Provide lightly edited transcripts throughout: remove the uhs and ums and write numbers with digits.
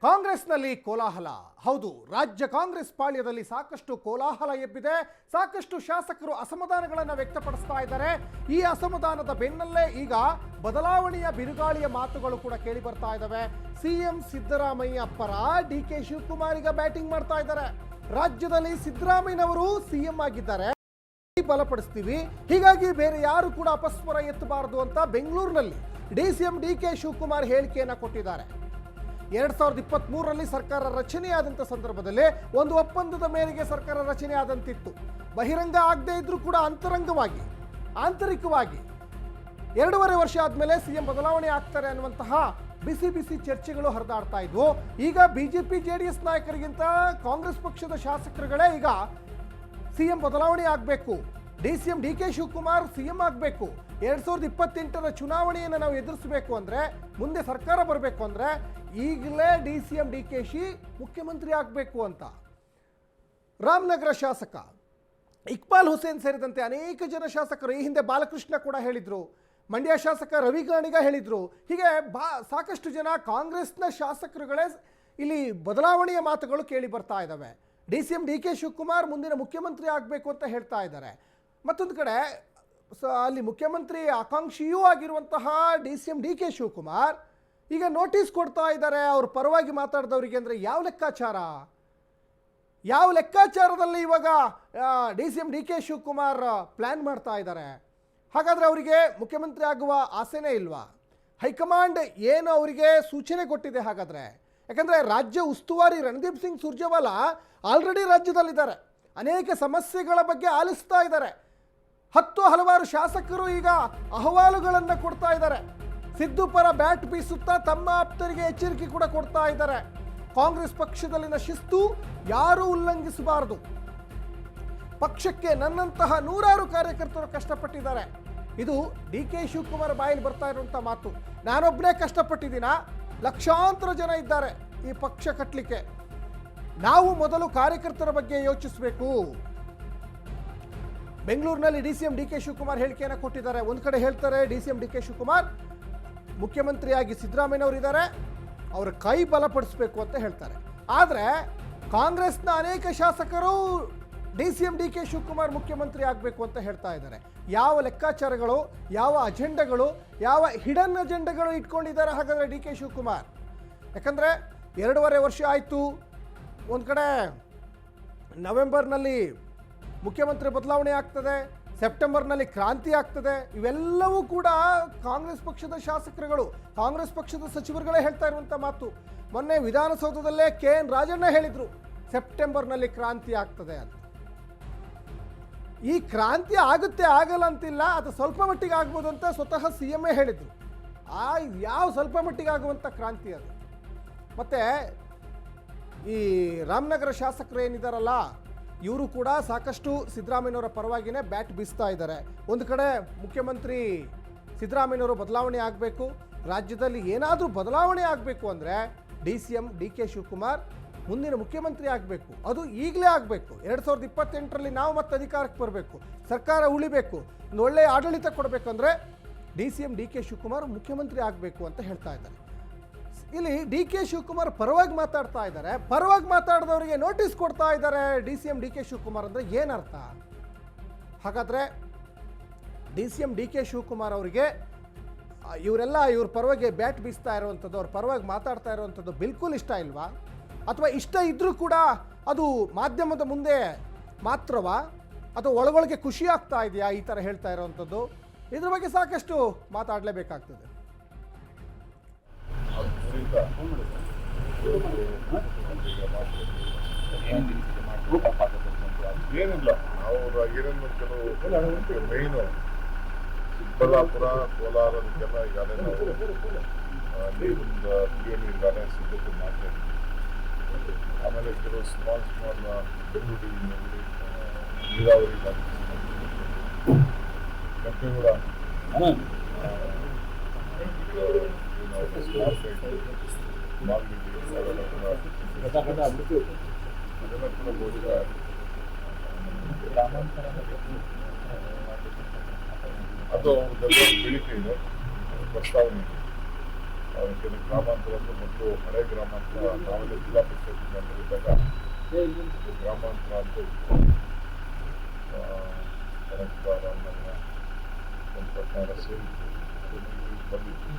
ಕಾಂಗ್ರೆಸ್ನಲ್ಲಿ ಕೋಲಾಹಲ. ಹೌದು, ರಾಜ್ಯ ಕಾಂಗ್ರೆಸ್ ಪಾಳ್ಯದಲ್ಲಿ ಸಾಕಷ್ಟು ಕೋಲಾಹಲ ಎಬ್ಬಿದೆ. ಸಾಕಷ್ಟು ಶಾಸಕರು ಅಸಮಾಧಾನಗಳನ್ನು ವ್ಯಕ್ತಪಡಿಸ್ತಾ ಇದ್ದಾರೆ. ಈ ಅಸಮಾಧಾನದ ಬೆನ್ನಲ್ಲೇ ಈಗ ಬದಲಾವಣೆಯ ಬಿರುಗಾಳಿಯ ಮಾತುಗಳು ಕೂಡ ಕೇಳಿ ಬರ್ತಾ ಇದ್ದಾವೆ. ಸಿಎಂ ಸಿದ್ದರಾಮಯ್ಯ ಪರ ಡಿಕೆ ಶಿವಕುಮಾರ್ ಈಗ ಬ್ಯಾಟಿಂಗ್ ಮಾಡ್ತಾ ಇದ್ದಾರೆ. ರಾಜ್ಯದಲ್ಲಿ ಸಿದ್ದರಾಮಯ್ಯನವರು ಸಿಎಂ ಆಗಿದ್ದಾರೆ, ಬಲಪಡಿಸ್ತೀವಿ, ಹೀಗಾಗಿ ಬೇರೆ ಯಾರು ಕೂಡ ಅಪಸ್ವರ ಎತ್ತಬಾರದು ಅಂತ ಬೆಂಗಳೂರಿನಲ್ಲಿ ಡಿಸಿಎಂ ಡಿಕೆ ಶಿವಕುಮಾರ್ ಹೇಳಿಕೆಯನ್ನು ಕೊಟ್ಟಿದ್ದಾರೆ. 2023ರಲ್ಲಿ ಸರ್ಕಾರ ರಚನೆಯಾದಂಥ ಸಂದರ್ಭದಲ್ಲಿ ಒಂದು ಒಪ್ಪಂದದ ಮೇರೆಗೆ ಸರ್ಕಾರ ರಚನೆ ಆದಂತಿತ್ತು. ಬಹಿರಂಗ ಆಗದೇ ಇದ್ರೂ ಕೂಡ ಅಂತರಂಗವಾಗಿ ಆಂತರಿಕವಾಗಿ 2.5 ವರ್ಷ ಆದಮೇಲೆ ಸಿಎಂ ಬದಲಾವಣೆ ಆಗ್ತಾರೆ ಅನ್ನುವಂತಹ ಬಿಸಿ ಬಿಸಿ ಚರ್ಚೆಗಳು ಹರಿದಾಡ್ತಾ ಇದ್ವು. ಈಗ ಬಿಜೆಪಿ ಜೆಡಿಎಸ್ ನಾಯಕರಿಗಿಂತ ಕಾಂಗ್ರೆಸ್ ಪಕ್ಷದ ಶಾಸಕರುಗಳೇ ಈಗ ಸಿಎಂ ಬದಲಾವಣೆ ಆಗಬೇಕು, ಡಿಸಿಎಂ ಡಿಕೆ ಶಿವಕುಮಾರ್ ಸಿಎಂ ಆಗಬೇಕು, 2028ರ ಚುನಾವಣೆಯನ್ನು ನಾವು ಎದುರಿಸಬೇಕು ಅಂದರೆ, ಮುಂದೆ ಸರ್ಕಾರ ಬರಬೇಕು ಅಂದರೆ ಈಗಲೇ ಡಿಸಿಎಂ ಡಿಕೆಶಿ ಮುಖ್ಯಮಂತ್ರಿ ಆಗಬೇಕು ಅಂತ ರಾಮನಗರ ಶಾಸಕ ಇಕ್ಬಾಲ್ ಹುಸೇನ್ ಸೇರಿದಂತೆ ಅನೇಕ ಜನ ಶಾಸಕರು, ಈ ಹಿಂದೆ ಬಾಲಕೃಷ್ಣ ಕೂಡ ಹೇಳಿದರು, ಮಂಡ್ಯ ಶಾಸಕ ರವಿ ಗಾಣಿಗ ಹೇಳಿದರು, ಹೀಗೆ ಸಾಕಷ್ಟು ಜನ ಕಾಂಗ್ರೆಸ್ನ ಶಾಸಕರುಗಳೇ ಇಲ್ಲಿ ಬದಲಾವಣೆಯ ಮಾತುಗಳು ಕೇಳಿ ಬರ್ತಾ ಇದ್ದಾವೆ. ಡಿಸಿಎಂ ಡಿಕೆ ಶಿವಕುಮಾರ್ ಮುಂದಿನ ಮುಖ್ಯಮಂತ್ರಿ ಆಗಬೇಕು ಅಂತ ಹೇಳ್ತಾ ಇದ್ದಾರೆ. ಮತ್ತೊಂದು ಕಡೆ ಅಲ್ಲಿ ಮುಖ್ಯಮಂತ್ರಿ ಆಕಾಂಕ್ಷಿಯೂ ಆಗಿರುವಂತಹ ಡಿಸಿಎಂ ಡಿಕೆ ಶಿವಕುಮಾರ್ ಈಗ ನೋಟಿಸ್ ಕೊಡ್ತಾ ಇದ್ದಾರೆ ಅವ್ರ ಪರವಾಗಿ ಮಾತಾಡಿದವರಿಗೆ. ಅಂದರೆ ಯಾವ ಲೆಕ್ಕಾಚಾರದಲ್ಲಿ ಇವಾಗ ಡಿಸಿಎಂ ಡಿಕೆ ಶಿವಕುಮಾರ್ ಪ್ಲ್ಯಾನ್ ಮಾಡ್ತಾ ಇದ್ದಾರೆ? ಹಾಗಾದರೆ ಅವರಿಗೆ ಮುಖ್ಯಮಂತ್ರಿ ಆಗುವ ಆಸೆನೇ ಇಲ್ವಾ? ಹೈಕಮಾಂಡ್ ಏನು ಅವರಿಗೆ ಸೂಚನೆ ಕೊಟ್ಟಿದೆ ಹಾಗಾದರೆ? ಯಾಕಂದರೆ ರಾಜ್ಯ ಉಸ್ತುವಾರಿ ರಣದೀಪ್ ಸಿಂಗ್ ಸುರ್ಜೇವಾಲಾ ಆಲ್ರೆಡಿ ರಾಜ್ಯದಲ್ಲಿದ್ದಾರೆ, ಅನೇಕ ಸಮಸ್ಯೆಗಳ ಬಗ್ಗೆ ಆಲಿಸ್ತಾ ಇದ್ದಾರೆ. ಹಲವಾರು ಶಾಸಕರು ಈಗ ಅಹವಾಲುಗಳನ್ನು ಕೊಡ್ತಾ ಇದ್ದಾರೆ. ಸಿದ್ದು ಪರ ಬ್ಯಾಟ್ ಬೀಸುತ್ತಾ ತಮ್ಮ ಆಪ್ತರಿಗೆ ಎಚ್ಚರಿಕೆ ಕೂಡ ಕೊಡ್ತಾ ಇದ್ದಾರೆ. ಕಾಂಗ್ರೆಸ್ ಪಕ್ಷದಲ್ಲಿನ ಶಿಸ್ತು ಯಾರೂ ಉಲ್ಲಂಘಿಸಬಾರದು. ಪಕ್ಷಕ್ಕೆ ನನ್ನಂತಹ 100 ಕಾರ್ಯಕರ್ತರು ಕಷ್ಟಪಟ್ಟಿದ್ದಾರೆ. ಇದು ಡಿಕೆ ಶಿವಕುಮಾರ್ ಬಾಯಲ್ಲಿ ಬರ್ತಾ ಇರುವಂಥ ಮಾತು. ನಾನೊಬ್ಬನೇ ಕಷ್ಟಪಟ್ಟಿದ್ದೀನ, ಲಕ್ಷಾಂತರ ಜನ ಇದ್ದಾರೆ ಈ ಪಕ್ಷ ಕಟ್ಟಲಿಕ್ಕೆ. ನಾವು ಮೊದಲು ಕಾರ್ಯಕರ್ತರ ಬಗ್ಗೆ ಯೋಚಿಸಬೇಕು. ಬೆಂಗಳೂರಿನಲ್ಲಿ ಡಿಸಿಎಂ ಡಿಕೆ ಶಿವಕುಮಾರ್ ಹೇಳಿಕೆಯನ್ನು ಕೊಟ್ಟಿದ್ದಾರೆ. ಒಂದು ಕಡೆ ಹೇಳ್ತಾರೆ ಡಿಸಿಎಂ ಡಿಕೆ ಶಿವಕುಮಾರ್ ಮುಖ್ಯಮಂತ್ರಿಯಾಗಿ ಸಿದ್ದರಾಮಯ್ಯನವರು ಇದ್ದಾರೆ, ಅವರ ಕೈ ಬಲಪಡಿಸಬೇಕು ಅಂತ ಹೇಳ್ತಾರೆ. ಆದರೆ ಕಾಂಗ್ರೆಸ್ನ ಅನೇಕ ಶಾಸಕರು ಡಿಸಿಎಂ ಡಿಕೆ ಶಿವಕುಮಾರ್ ಮುಖ್ಯಮಂತ್ರಿ ಆಗಬೇಕು ಅಂತ ಹೇಳ್ತಾ ಇದ್ದಾರೆ. ಯಾವ ಲೆಕ್ಕಾಚಾರಗಳು, ಯಾವ ಅಜೆಂಡಗಳು, ಯಾವ ಹಿಡನ್ ಅಜೆಂಡಗಳು ಇಟ್ಕೊಂಡಿದ್ದಾರೆ ಹಾಗಾದರೆ ಡಿಕೆ ಶಿವಕುಮಾರ್? ಯಾಕಂದರೆ 2.5 ವರ್ಷ ಆಯಿತು. ಒಂದು ಕಡೆ ನವೆಂಬರ್ನಲ್ಲಿ ಮುಖ್ಯಮಂತ್ರಿ ಬದಲಾವಣೆ ಆಗ್ತದೆ, ಸೆಪ್ಟೆಂಬರ್ನಲ್ಲಿ ಕ್ರಾಂತಿ ಆಗ್ತದೆ. ಇವೆಲ್ಲವೂ ಕೂಡ ಕಾಂಗ್ರೆಸ್ ಪಕ್ಷದ ಶಾಸಕರುಗಳು, ಕಾಂಗ್ರೆಸ್ ಪಕ್ಷದ ಸಚಿವರುಗಳೇ ಹೇಳ್ತಾ ಇರುವಂಥ ಮಾತು. ಮೊನ್ನೆ ವಿಧಾನಸೌಧದಲ್ಲೇ KN ರಾಜಣ್ಣ ಹೇಳಿದರು ಸೆಪ್ಟೆಂಬರ್ನಲ್ಲಿ ಕ್ರಾಂತಿ ಆಗ್ತದೆ ಅಂತ. ಈ ಕ್ರಾಂತಿ ಆಗುತ್ತೆ ಆಗಲ್ಲ ಅಂತಿಲ್ಲ, ಅದು ಸ್ವಲ್ಪ ಮಟ್ಟಿಗೆ ಆಗ್ಬೋದು ಅಂತ ಸ್ವತಃ CM ಹೇಳಿದರು. ಯಾವ ಸ್ವಲ್ಪ ಮಟ್ಟಿಗೆ ಆಗುವಂಥ ಕ್ರಾಂತಿ ಅದು? ಮತ್ತು ಈ ರಾಮನಗರ ಶಾಸಕರು ಏನಿದಾರಲ್ಲ, ಇವರು ಕೂಡ ಸಾಕಷ್ಟು ಸಿದ್ದರಾಮಯ್ಯನವರ ಪರವಾಗಿಯೇ ಬ್ಯಾಟ್ ಬೀಸ್ತಾ ಇದ್ದಾರೆ. ಒಂದು ಕಡೆ ಮುಖ್ಯಮಂತ್ರಿ ಸಿದ್ದರಾಮಯ್ಯನವರು ಬದಲಾವಣೆ ಆಗಬೇಕು, ರಾಜ್ಯದಲ್ಲಿ ಏನಾದರೂ ಬದಲಾವಣೆ ಆಗಬೇಕು ಅಂದರೆ ಡಿಸಿಎಂ ಡಿಕೆ ಶಿವಕುಮಾರ್ ಮುಂದಿನ ಮುಖ್ಯಮಂತ್ರಿ ಆಗಬೇಕು, ಅದು ಈಗಲೇ ಆಗಬೇಕು. 2028ರಲ್ಲಿ ನಾವು ಮತ್ತೆ ಅಧಿಕಾರಕ್ಕೆ ಬರಬೇಕು, ಸರ್ಕಾರ ಉಳಿಬೇಕು, ಒಂದು ಒಳ್ಳೆಯ ಆಡಳಿತ ಕೊಡಬೇಕು ಅಂದರೆ ಡಿಸಿಎಂ ಡಿಕೆ ಶಿವಕುಮಾರ್ ಮುಖ್ಯಮಂತ್ರಿ ಆಗಬೇಕು ಅಂತ ಹೇಳ್ತಾ ಇದ್ದಾರೆ. ಇಲ್ಲಿ ಡಿಕೆ ಶಿವಕುಮಾರ್ ಪರವಾಗಿ ಮಾತಾಡ್ತಾ ಇದ್ದಾರೆ. ಪರವಾಗಿ ಮಾತಾಡಿದವರಿಗೆ ನೋಟಿಸ್ ಕೊಡ್ತಾ ಇದ್ದಾರೆ ಡಿಸಿಎಂ ಡಿಕೆ ಶಿವಕುಮಾರ್ ಅಂದರೆ ಏನರ್ಥ? ಹಾಗಾದರೆ ಡಿಸಿಎಂ ಡಿಕೆ ಶಿವಕುಮಾರ್ ಅವರಿಗೆ ಇವ್ರ ಪರವಾಗಿ ಬ್ಯಾಟ್ ಬೀಸ್ತಾ ಇರುವಂಥದ್ದು, ಅವ್ರ ಪರವಾಗಿ ಮಾತಾಡ್ತಾ ಇರುವಂಥದ್ದು ಬಿಲ್ಕುಲ್ ಇಷ್ಟ ಇಲ್ವಾ? ಅಥವಾ ಇಷ್ಟ ಇದ್ದರೂ ಕೂಡ ಅದು ಮಾಧ್ಯಮದ ಮುಂದೆ ಮಾತ್ರವಾ, ಅಥವಾ ಒಳಗೊಳಗೆ ಖುಷಿ ಆಗ್ತಾ ಇದೆಯಾ ಈ ಥರ ಹೇಳ್ತಾ ಇರೋವಂಥದ್ದು? ಇದ್ರ ಬಗ್ಗೆ ಸಾಕಷ್ಟು ಮಾತಾಡಲೇಬೇಕಾಗ್ತದೆ. ಏನಿಲ್ಲ, ಅವರು ಏನೇನು ಕೆಲವು ಮೇಯ್ನು ಚಿಕ್ಕಬಳ್ಳಾಪುರ, ಕೋಲಾರದಕ್ಕೆಲ್ಲ ಈಗಾಗಲೇ ನಾವು ನೀರಿನ ಕುಡಿಯೋ ನೀರಿಗಾಗಲೇ ಸಿದ್ಧತೆ ಮಾಡ್ತಾ ಇದ್ದೀವಿ. ಆಮೇಲೆ ಕೆಲವು ಸ್ಮಾಲ್ ಬೆಂಗಳೂರಿನಲ್ಲಿ ನೀರಾವರಿ ಕೆಂಪೇಗೌಡ ಸ್ಮಾಲ್ ಸೈಟ್ ಅದೆಲ್ಲ ಕೂಡ ಬಹುಶಃ ಅದು ಬೇಡಿಕೆ ಇದೆ, ಪ್ರಸ್ತಾವನೆ ಇದೆ. ಅದಕ್ಕೆ ಗ್ರಾಮಾಂತರ ಅಂದ್ರೆ ಮೊದಲು ಹಳೆ ಗ್ರಾಮಾಂತರ ನಾವೆಲ್ಲ ಜಿಲ್ಲಾ ಪಂಚಾಯತ್ ಮೆಂಬರ್ ಇದ್ದಾಗ ಗ್ರಾಮಾಂತರ ಅಂತ ಇತ್ತು. ಕನಕ ರಾಮನಗರ ಚನ್ನಪಟ್ಟಣ ಸೇರಿತ್ತು, ಅದನ್ನು ಬಂದಿತ್ತು.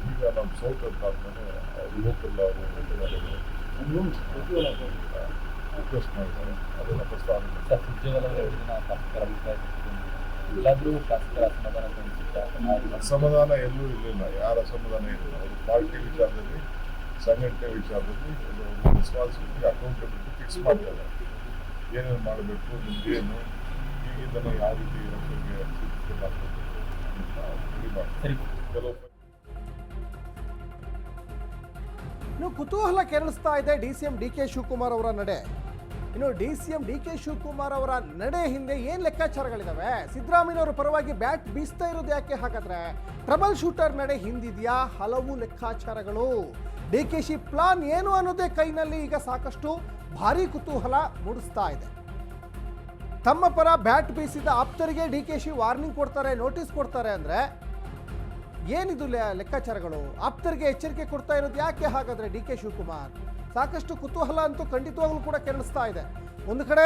ಈಗ ನಮ್ಮ ಸೌತ್ ಆದ್ಮೇಲೆ ಲೋಕಲ್ ಅವರು ರಿಕ್ವೆಸ್ಟ್ ಮಾಡಿದ್ದಾರೆ, ಅದನ್ನು ಪ್ರಸ್ತಾವನೆ ಅಸಮಾಧಾನ ಎಲ್ಲೂ ಇರಲಿಲ್ಲ. ಯಾರ ಅಸಮಾಧಾನ ಇರಲಿಲ್ಲ. ಅವರು ಪಾರ್ಟಿ ವಿಚಾರದಲ್ಲಿ, ಸಂಘಟನೆ ವಿಚಾರದಲ್ಲಿ ರೆಸ್ಪಾನ್ಸಿಬಿಲಿಟಿ, ಅಕೌಂಟಬಿಲಿಟಿ ಫಿಕ್ಸ್ ಮಾಡ್ತಾರೆ. ಏನೇನು ಮಾಡಬೇಕು, ನಿಮ್ಗೇನು, ಈಗಿಂದಲೇ ಯಾವ ರೀತಿ ರೈತರಿಗೆ ಸಿದ್ಧತೆ ಮಾಡಬೇಕು ಅಂತ ರೆಡಿ ಮಾಡ್ತಾರೆ. ಕೆಲವು ಇನ್ನು ಕುತೂಹಲ ಕೆರಳಿಸ್ತಾ ಇದೆ DCM DK ಶಿವಕುಮಾರ್ ಅವರ ನಡೆ. ಇನ್ನು DCM DK ಶಿವಕುಮಾರ್ ಅವರ ನಡೆ ಹಿಂದೆ ಏನು ಲೆಕ್ಕಾಚಾರಗಳಿದಾವೆ? ಸಿದ್ದರಾಮಯ್ಯನವರ ಪರವಾಗಿ ಬ್ಯಾಟ್ ಬೀಸ್ತಾ ಇರೋದು ಯಾಕೆ? ಹಾಗಾದ್ರೆ ಟ್ರಬಲ್ ಶೂಟರ್ ನಡೆ ಹಿಂದಿದೆಯಾ? ಹಲವು ಲೆಕ್ಕಾಚಾರಗಳು. DKಶಿ ಪ್ಲಾನ್ ಏನು ಅನ್ನೋದೇ ಕೈನಲ್ಲಿ ಈಗ ಸಾಕಷ್ಟು ಭಾರಿ ಕುತೂಹಲ ಮೂಡಿಸ್ತಾ ಇದೆ. ತಮ್ಮ ಪರ ಬ್ಯಾಟ್ ಬೀಸಿದ ಆಪ್ತರಿಗೆ DKಶಿ ವಾರ್ನಿಂಗ್ ಕೊಡ್ತಾರೆ, ನೋಟಿಸ್ ಕೊಡ್ತಾರೆ ಅಂದರೆ ಏನಿದು ಲೆಕ್ಕಾಚಾರಗಳು? ಆಪ್ತರಿಗೆ ಎಚ್ಚರಿಕೆ ಕೊಡ್ತಾ ಇರೋದು ಯಾಕೆ ಹಾಗಾದರೆ DK ಶಿವಕುಮಾರ್? ಸಾಕಷ್ಟು ಕುತೂಹಲ ಅಂತೂ ಖಂಡಿತವಾಗ್ಲೂ ಕೂಡ ಕೆರಳಿಸ್ತಾ ಇದೆ. ಒಂದು ಕಡೆ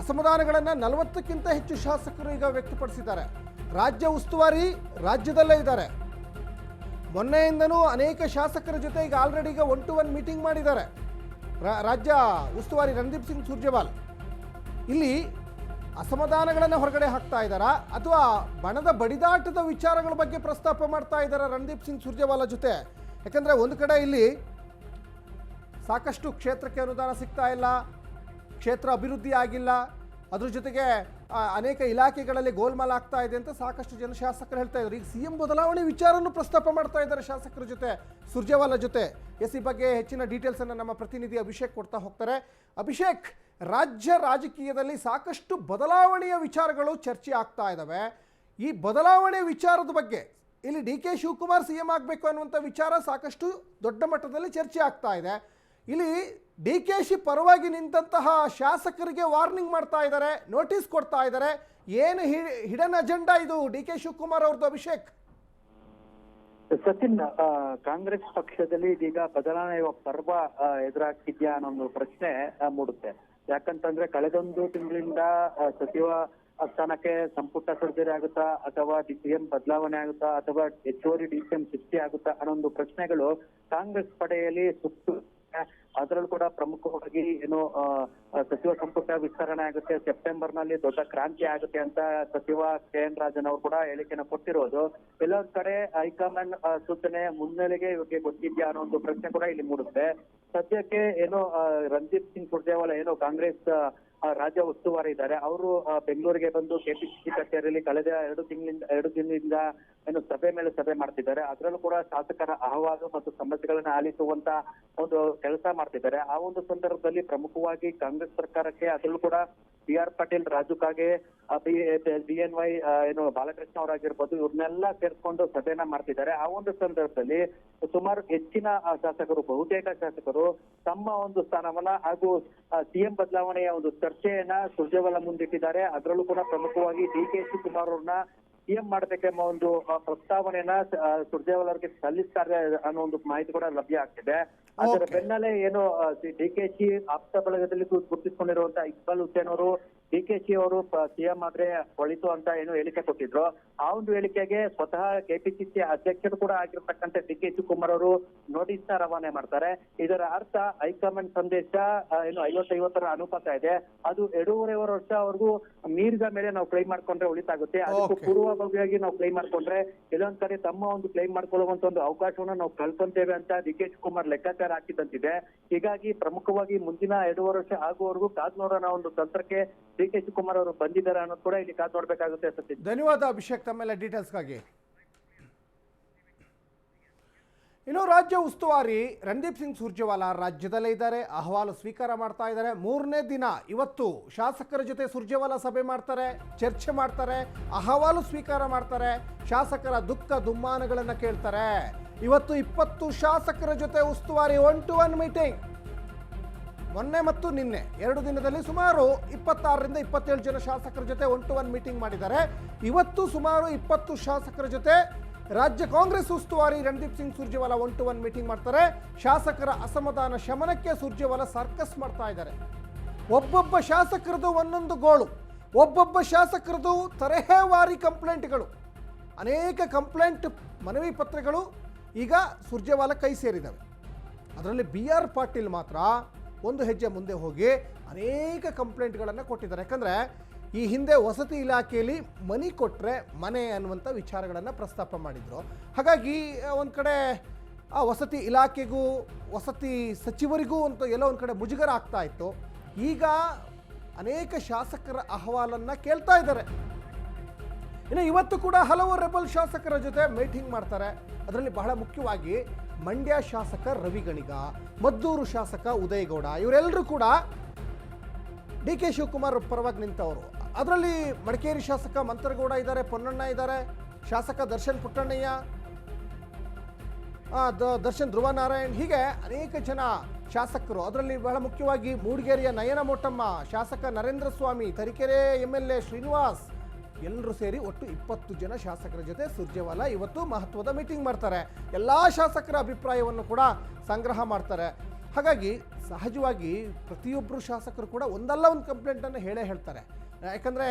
ಅಸಮಾಧಾನಗಳನ್ನು 40ಕ್ಕಿಂತ ಹೆಚ್ಚು ಶಾಸಕರು ಈಗ ವ್ಯಕ್ತಪಡಿಸಿದ್ದಾರೆ. ರಾಜ್ಯ ಉಸ್ತುವಾರಿ ರಾಜ್ಯದಲ್ಲೇ ಇದ್ದಾರೆ. ಮೊನ್ನೆಯಿಂದನೂ ಅನೇಕ ಶಾಸಕರ ಜೊತೆ ಈಗ ಆಲ್ರೆಡಿ ಈಗ 1-to-1 ಮೀಟಿಂಗ್ ಮಾಡಿದ್ದಾರೆ ರಾಜ್ಯ ಉಸ್ತುವಾರಿ ರಣದೀಪ್ ಸಿಂಗ್ ಸುರ್ಜೇವಾಲ್. ಇಲ್ಲಿ ಅಸಮಾಧಾನಗಳನ್ನು ಹೊರಗಡೆ ಹಾಕ್ತಾ ಇದ್ದಾರಾ ಅಥವಾ ಬಣದ ಬಡಿದಾಟದ ವಿಚಾರಗಳ ಬಗ್ಗೆ ಪ್ರಸ್ತಾಪ ಮಾಡ್ತಾ ಇದ್ದಾರಾ ರಣದೀಪ್ ಸಿಂಗ್ ಸುರ್ಜೇವಾಲ ಜೊತೆ? ಯಾಕಂದರೆ ಒಂದು ಕಡೆ ಇಲ್ಲಿ ಸಾಕಷ್ಟು ಕ್ಷೇತ್ರಕ್ಕೆ ಅನುದಾನ ಸಿಗ್ತಾ ಇಲ್ಲ, ಕ್ಷೇತ್ರ ಅಭಿವೃದ್ಧಿ ಆಗಿಲ್ಲ, ಅದ್ರ ಜೊತೆಗೆ ಅನೇಕ ಇಲಾಖೆಗಳಲ್ಲಿ ಗೋಲ್ಮಾಲ್ ಆಗ್ತಾ ಇದೆ ಅಂತ ಸಾಕಷ್ಟು ಜನ ಶಾಸಕರು ಹೇಳ್ತಾ ಇದ್ದಾರೆ. ಈಗ CM ಬದಲಾವಣೆ ವಿಚಾರವನ್ನು ಪ್ರಸ್ತಾಪ ಮಾಡ್ತಾ ಇದ್ದಾರೆ ಶಾಸಕರ ಜೊತೆ, ಸುರ್ಜೇವಾಲ ಜೊತೆ. ಈ ಬಗ್ಗೆ ಹೆಚ್ಚಿನ ಡೀಟೇಲ್ಸನ್ನು ನಮ್ಮ ಪ್ರತಿನಿಧಿ ಅಭಿಷೇಕ್ ಕೊಡ್ತಾ ಹೋಗ್ತಾರೆ. ಅಭಿಷೇಕ್, ರಾಜ್ಯ ರಾಜಕೀಯದಲ್ಲಿ ಸಾಕಷ್ಟು ಬದಲಾವಣೆಯ ವಿಚಾರಗಳು ಚರ್ಚೆ ಆಗ್ತಾ ಇದ್ದಾವೆ. ಈ ಬದಲಾವಣೆ ವಿಚಾರದ ಬಗ್ಗೆ ಇಲ್ಲಿ DK ಶಿವಕುಮಾರ್ CM ಆಗಬೇಕು ಅನ್ನುವಂಥ ವಿಚಾರ ಸಾಕಷ್ಟು ದೊಡ್ಡ ಮಟ್ಟದಲ್ಲಿ ಚರ್ಚೆ ಆಗ್ತಾ ಇದೆ. ಇಲ್ಲಿ DKಶಿ ಪರವಾಗಿ ನಿಂತಹ ಶಾಸಕರಿಗೆ ವಾರ್ನಿಂಗ್ ಮಾಡ್ತಾ ಇದ್ದಾರೆ, ನೋಟಿಸ್ ಕೊಡ್ತಾ ಇದ್ದಾರೆ. ಏನು ಹಿಡನ್ ಅಜೆಂಡಾ ಇದು DK ಶಿವಕುಮಾರ್ ಅವ್ರದ್ದು? ಅಭಿಷೇಕ್, ಸಚಿನ್, ಕಾಂಗ್ರೆಸ್ ಪಕ್ಷದಲ್ಲಿ ಇದೀಗ ಬದಲಾವಣೆಯ ಪರ್ವ ಎದುರಾಗ್ತಿದ್ಯಾ ಅನ್ನೋ ಒಂದು ಪ್ರಶ್ನೆ ಮೂಡುತ್ತೆ. ಯಾಕಂತಂದ್ರೆ ಕಳೆದೊಂದು ತಿಂಗಳಿಂದ ಸಚಿವ ಸ್ಥಾನಕ್ಕೆ ಸಂಪುಟ ಸರ್ಜರಿ ಆಗುತ್ತಾ ಅಥವಾ CM ಬದಲಾವಣೆ ಆಗುತ್ತಾ ಅಥವಾ ಹೆಚ್ಚುವರಿ DCM ಸೃಷ್ಟಿ ಆಗುತ್ತಾ ಅನ್ನೋ ಒಂದು ಪ್ರಶ್ನೆಗಳು ಕಾಂಗ್ರೆಸ್ ಪಡೆಯಲ್ಲಿ ಸುತ್ತು. ಅದರಲ್ಲೂ ಕೂಡ ಪ್ರಮುಖವಾಗಿ ಏನು ಸಚಿವ ಸಂಪುಟ ವಿಸ್ತರಣೆ ಆಗುತ್ತೆ, ಸೆಪ್ಟೆಂಬರ್ ನಲ್ಲಿ ದೊಡ್ಡ ಕ್ರಾಂತಿ ಆಗುತ್ತೆ ಅಂತ ಸಚಿವ KN ರಾಜನ್ ಅವರು ಕೂಡ ಹೇಳಿಕೆನ ಕೊಟ್ಟಿರೋದು. ಎಲ್ಲೊಂದ್ ಕಡೆ ಹೈಕಮಾಂಡ್ ಸೂಚನೆ ಮುನ್ನೆಲೆಗೆ ಇವ್ರಿಗೆ ಗೊತ್ತಿದ್ಯಾ ಅನ್ನೋ ಒಂದು ಪ್ರಶ್ನೆ ಕೂಡ ಇಲ್ಲಿ ಮೂಡುತ್ತೆ. ಸದ್ಯಕ್ಕೆ ಏನು ರಣದೀಪ್ ಸಿಂಗ್ ಸುರ್ಜೇವಾಲ ಏನು ಕಾಂಗ್ರೆಸ್ ರಾಜ್ಯ ಉಸ್ತುವಾರಿ ಇದ್ದಾರೆ, ಅವರು ಬೆಂಗಳೂರಿಗೆ ಬಂದು KPCC ಕಚೇರಿಯಲ್ಲಿ ಕಳೆದ 2 ದಿನದಿಂದ ಏನು ಸಭೆ ಮೇಲೆ ಸಭೆ ಮಾಡ್ತಿದ್ದಾರೆ. ಅದರಲ್ಲೂ ಕೂಡ ಶಾಸಕರ ಅಹವಾಲು ಮತ್ತು ಸಮಸ್ಯೆಗಳನ್ನ ಆಲಿಸುವಂತ ಒಂದು ಕೆಲಸ ಮಾಡ್ತಿದ್ದಾರೆ. ಆ ಒಂದು ಸಂದರ್ಭದಲ್ಲಿ ಪ್ರಮುಖವಾಗಿ ಕಾಂಗ್ರೆಸ್ ಸರ್ಕಾರಕ್ಕೆ, ಅದರಲ್ಲೂ ಕೂಡ BR ಪಾಟೀಲ್, ರಾಜು ಕಾಗೆ, BNY ಏನು ಬಾಲಕೃಷ್ಣ ಅವರಾಗಿರ್ಬೋದು, ಇವ್ರನ್ನೆಲ್ಲ ಸೇರ್ಕೊಂಡು ಸಭೆನ ಮಾಡ್ತಿದ್ದಾರೆ. ಆ ಒಂದು ಸಂದರ್ಭದಲ್ಲಿ ಸುಮಾರು ಹೆಚ್ಚಿನ ಶಾಸಕರು, ಬಹುತೇಕ ಶಾಸಕರು ತಮ್ಮ ಒಂದು ಸ್ಥಾನವನ್ನ ಹಾಗೂ CM ಬದಲಾವಣೆಯ ಒಂದು ಚರ್ಚೆಯನ್ನ ಸುರ್ಜೇವಾಲ ಮುಂದಿಟ್ಟಿದ್ದಾರೆ. ಅದರಲ್ಲೂ ಕೂಡ ಪ್ರಮುಖವಾಗಿ DK ಶಿವಕುಮಾರ್ ಅವ್ರನ್ನ CM ಮಾಡಬೇಕೆಂಬ ಒಂದು ಪ್ರಸ್ತಾವನೆಯನ್ನ ಸುರ್ಜೇವಾಲ ಅವರಿಗೆ ಸಲ್ಲಿಸ್ತಾರೆ ಅನ್ನೋ ಒಂದು ಮಾಹಿತಿ ಕೂಡ ಲಭ್ಯ ಆಗ್ತಿದೆ. ಅದರ ಬೆನ್ನಲ್ಲೇ ಏನು DKಶಿ ಆಪ್ತ ಬಳಗದಲ್ಲಿ ಗುರುತಿಸಿಕೊಂಡಿರುವಂತಹ ಇಕ್ಬಾಲ್ ಹುಸೇನ್ ಅವರು DKಶಿ ಅವರು CM ಆದ್ರೆ ಒಳಿತು ಅಂತ ಏನು ಹೇಳಿಕೆ ಕೊಟ್ಟಿದ್ರು. ಆ ಒಂದು ಹೇಳಿಕೆಗೆ ಸ್ವತಃ KPCC ಅಧ್ಯಕ್ಷರು ಕೂಡ ಆಗಿರ್ತಕ್ಕಂಥ DK ಶಿವಕುಮಾರ್ ಅವರು ನೋಟಿಸ್ ನ ರವಾನೆ ಮಾಡ್ತಾರೆ. ಇದರ ಅರ್ಥ ಹೈಕಮಾಂಡ್ ಸಂದೇಶ ಏನು 50-50ರ ಅನುಪಾತ ಇದೆ, ಅದು 2.5 ವರ್ಷವರೆಗೂ ಮೀರಿದ ಮೇಲೆ ನಾವು ಕ್ಲೈಮ್ ಮಾಡ್ಕೊಂಡ್ರೆ ಒಳಿತಾಗುತ್ತೆ. ಅದಕ್ಕೂ ಪೂರ್ವಭಾವಿಯಾಗಿ ನಾವು ಕ್ಲೈಮ್ ಮಾಡ್ಕೊಂಡ್ರೆ ಎಲ್ಲೊಂದ್ ಕಡೆ ತಮ್ಮ ಒಂದು ಕ್ಲೈಮ್ ಮಾಡ್ಕೊಳ್ಳುವಂತ ಒಂದು ಅವಕಾಶವನ್ನ ನಾವು ಕಳ್ಕೊಂತೇವೆ ಅಂತ DK ಶಿವಕುಮಾರ್ ಲೆಕ್ಕಾಚಾರ ಹಾಕಿದಂತಿದೆ. ಹೀಗಾಗಿ ಪ್ರಮುಖವಾಗಿ ಮುಂದಿನ 2 ವರ್ಷ ಆಗುವವರೆಗೂ ಕಾದ್ ನೋಡೋಣ ಒಂದು ತಂತ್ರಕ್ಕೆ DK ಶಿವಕುಮಾರ್ ಅವರು ಬಂದಿದ್ದಾರೆ ಅನ್ನೋದು ಕೂಡ ಇಲ್ಲಿ ಕಾದ್ ನೋಡ್ಬೇಕಾಗುತ್ತೆ. ಸತ್ಯ, ಧನ್ಯವಾದ ಅಭಿಷೇಕ್ ತಮ್ಮೆಲ್ಲ ಡೀಟೇಲ್ಸ್ಗಾಗಿ. ಇನ್ನು ರಾಜ್ಯ ಉಸ್ತುವಾರಿ ರಣದೀಪ್ ಸಿಂಗ್ ಸುರ್ಜೇವಾಲ ರಾಜ್ಯದಲ್ಲೇ ಇದ್ದಾರೆ, ಅಹವಾಲು ಸ್ವೀಕಾರ ಮಾಡ್ತಾ ಇದ್ದಾರೆ. 3ನೇ ದಿನ ಇವತ್ತು ಶಾಸಕರ ಜೊತೆ ಸುರ್ಜೇವಾಲ ಸಭೆ ಮಾಡ್ತಾರೆ, ಚರ್ಚೆ ಮಾಡ್ತಾರೆ, ಅಹವಾಲು ಸ್ವೀಕಾರ ಮಾಡ್ತಾರೆ, ಶಾಸಕರ ದುಃಖ ದುಮ್ಮಾನಗಳನ್ನು ಕೇಳ್ತಾರೆ. ಇವತ್ತು 20 ಶಾಸಕರ ಜೊತೆ ಉಸ್ತುವಾರಿ 1-to-1 ಮೀಟಿಂಗ್. ಮೊನ್ನೆ ಮತ್ತು ನಿನ್ನೆ 2 ದಿನದಲ್ಲಿ ಸುಮಾರು 26ರಿಂದ 27 ಜನ ಶಾಸಕರ ಜೊತೆ 1-to-1 ಮೀಟಿಂಗ್ ಮಾಡಿದ್ದಾರೆ. ಇವತ್ತು ಸುಮಾರು 20 ಶಾಸಕರ ಜೊತೆ ರಾಜ್ಯ ಕಾಂಗ್ರೆಸ್ ಉಸ್ತುವಾರಿ ರಣದೀಪ್ ಸಿಂಗ್ ಸುರ್ಜೇವಾಲಾ 1-to-1 ಮೀಟಿಂಗ್ ಮಾಡ್ತಾರೆ. ಶಾಸಕರ ಅಸಮಾಧಾನ ಶಮನಕ್ಕೆ ಸುರ್ಜೇವಾಲಾ ಸರ್ಕಸ್ ಮಾಡ್ತಾ ಇದ್ದಾರೆ. ಒಬ್ಬೊಬ್ಬ ಶಾಸಕರದು ಒಂದೊಂದು ಗೋಳು, ಒಬ್ಬೊಬ್ಬ ಶಾಸಕರದು ತರಹೇವಾರಿ ಕಂಪ್ಲೇಂಟ್ಗಳು, ಅನೇಕ ಕಂಪ್ಲೇಂಟ್ ಮನವಿ ಪತ್ರಗಳು ಈಗ ಸುರ್ಜೇವಾಲಾ ಕೈ ಸೇರಿದ್ದಾವೆ. ಅದರಲ್ಲಿ BR ಪಾಟೀಲ್ ಮಾತ್ರ ಒಂದು ಹೆಜ್ಜೆ ಮುಂದೆ ಹೋಗಿ ಅನೇಕ ಕಂಪ್ಲೇಂಟ್ಗಳನ್ನು ಕೊಟ್ಟಿದ್ದಾರೆ. ಯಾಕಂದರೆ ಈ ಹಿಂದೆ ವಸತಿ ಇಲಾಖೆಯಲ್ಲಿ ಮನಿ ಕೊಟ್ಟರೆ ಮನೆ ಅನ್ನುವಂಥ ವಿಚಾರಗಳನ್ನು ಪ್ರಸ್ತಾಪ ಮಾಡಿದರು. ಹಾಗಾಗಿ ಒಂದು ಕಡೆ ಆ ವಸತಿ ಇಲಾಖೆಗೂ ವಸತಿ ಸಚಿವರಿಗೂ ಅಂತ ಎಲ್ಲೋ ಒಂದು ಕಡೆ ಮುಜುಗರ ಆಗ್ತಾ ಇತ್ತು. ಈಗ ಅನೇಕ ಶಾಸಕರ ಅಹವಾಲನ್ನು ಕೇಳ್ತಾ ಇದ್ದಾರೆ. ಇನ್ನು ಇವತ್ತು ಕೂಡ ಹಲವು ರೆಬಲ್ ಶಾಸಕರ ಜೊತೆ ಮೀಟಿಂಗ್ ಮಾಡ್ತಾರೆ. ಅದರಲ್ಲಿ ಬಹಳ ಮುಖ್ಯವಾಗಿ ಮಂಡ್ಯ ಶಾಸಕ ರವಿ ಗಣಿಗ, ಮದ್ದೂರು ಶಾಸಕ ಉದಯಗೌಡ, ಇವರೆಲ್ಲರೂ ಕೂಡ DK ಶಿವಕುಮಾರ್ ಪರವಾಗಿ ನಿಂತವರು. ಅದರಲ್ಲಿ ಮಡಿಕೇರಿ ಶಾಸಕ ಮಂತ್ರಗೌಡ ಇದ್ದಾರೆ, ಪೊನ್ನಣ್ಣ ಇದ್ದಾರೆ, ಶಾಸಕ ದರ್ಶನ್ ಪುಟ್ಟಣ್ಣಯ್ಯ, ದರ್ಶನ್ ಧ್ರುವನಾರಾಯಣ್, ಹೀಗೆ ಅನೇಕ ಜನ ಶಾಸಕರು. ಅದರಲ್ಲಿ ಬಹಳ ಮುಖ್ಯವಾಗಿ ಮೂಡಿಗೆರೆಯ ನಯನ ಮೋಟಮ್ಮ, ಶಾಸಕ ನರೇಂದ್ರ ಸ್ವಾಮಿ, ತರೀಕೆರೆ MLA ಶ್ರೀನಿವಾಸ್, ಎಲ್ಲರೂ ಸೇರಿ ಒಟ್ಟು 20 ಜನ ಶಾಸಕರ ಜೊತೆ ಸುರ್ಜೇವಾಲಾ ಇವತ್ತು ಮಹತ್ವದ ಮೀಟಿಂಗ್ ಮಾಡ್ತಾರೆ. ಎಲ್ಲ ಶಾಸಕರ ಅಭಿಪ್ರಾಯವನ್ನು ಕೂಡ ಸಂಗ್ರಹ ಮಾಡ್ತಾರೆ. ಹಾಗಾಗಿ ಸಹಜವಾಗಿ ಪ್ರತಿಯೊಬ್ಬರು ಶಾಸಕರು ಕೂಡ ಒಂದಲ್ಲ ಒಂದು ಕಂಪ್ಲೇಂಟನ್ನು ಹೇಳ್ತಾರೆ. ಯಾಕಂದರೆ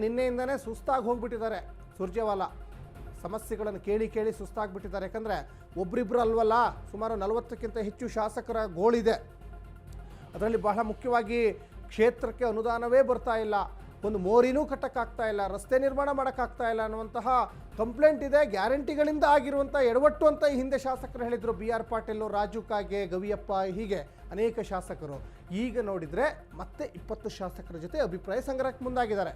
ನಿನ್ನೆಯಿಂದನೇ ಸುಸ್ತಾಗಿ ಹೋಗ್ಬಿಟ್ಟಿದ್ದಾರೆ ಸುರ್ಜೇವಾಲಾ. ಸಮಸ್ಯೆಗಳನ್ನು ಕೇಳಿ ಸುಸ್ತಾಗ್ಬಿಟ್ಟಿದ್ದಾರೆ. ಯಾಕಂದರೆ ಒಬ್ರಿಬ್ರು ಅಲ್ವಲ್ಲ, ಸುಮಾರು 40ಕ್ಕಿಂತ ಹೆಚ್ಚು ಶಾಸಕರ ಗೋಳಿದೆ. ಅದರಲ್ಲಿ ಬಹಳ ಮುಖ್ಯವಾಗಿ ಕ್ಷೇತ್ರಕ್ಕೆ ಅನುದಾನವೇ ಬರ್ತಾ ಇಲ್ಲ, ಒಂದು ಮೋರಿನೂ ಕಟ್ಟಕ್ಕಾಗ್ತಾ ಇಲ್ಲ, ರಸ್ತೆ ನಿರ್ಮಾಣ ಮಾಡೋಕ್ಕಾಗ್ತಾ ಇಲ್ಲ ಅನ್ನುವಂತಹ ಕಂಪ್ಲೇಂಟ್ ಇದೆ. ಗ್ಯಾರಂಟಿಗಳಿಂದ ಆಗಿರುವಂಥ ಎಡವಟ್ಟು ಅಂತ ಈ ಹಿಂದೆ ಶಾಸಕರು ಹೇಳಿದರು. BR ಪಾಟೀಲ್, ರಾಜು ಕಾಗೆ, ಗವಿಯಪ್ಪ, ಹೀಗೆ ಅನೇಕ ಶಾಸಕರು. ಈಗ ನೋಡಿದರೆ ಮತ್ತೆ 20 ಶಾಸಕರ ಜೊತೆ ಅಭಿಪ್ರಾಯ ಸಂಗ್ರಹಕ್ಕೆ ಮುಂದಾಗಿದ್ದಾರೆ.